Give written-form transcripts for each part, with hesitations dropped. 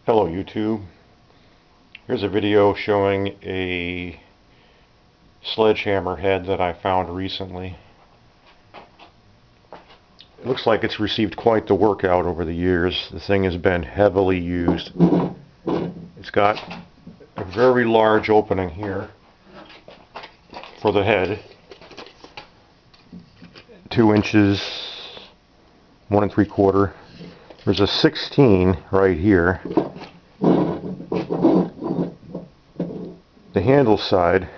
Hello YouTube. Here's a video showing a sledgehammer head that I found recently. It looks like it's received quite the workout over the years. The thing has been heavily used. It's got a very large opening here for the head. 2 inches, 1 3/4. There's a 16 right here. The handle side,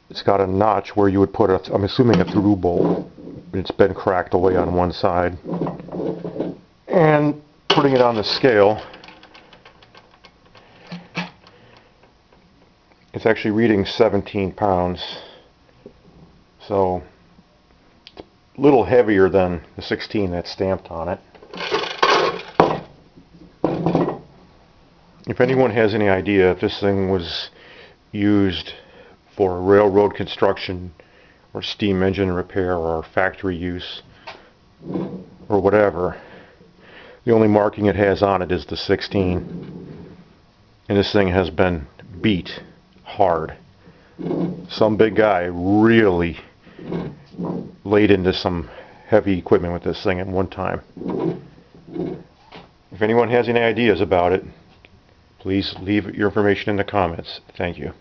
it's got a notch where you would put I'm assuming a through bolt. It's been cracked away on one side. And putting it on the scale, it's actually reading 17 pounds. So it's a little heavier than the 16 that's stamped on it. If anyone has any idea if this thing was used for railroad construction or steam engine repair or factory use or whatever, the only marking it has on it is the 16. And this thing has been beat hard. Some big guy really laid into some heavy equipment with this thing at one time. If anyone has any ideas about it, please leave your information in the comments. Thank you.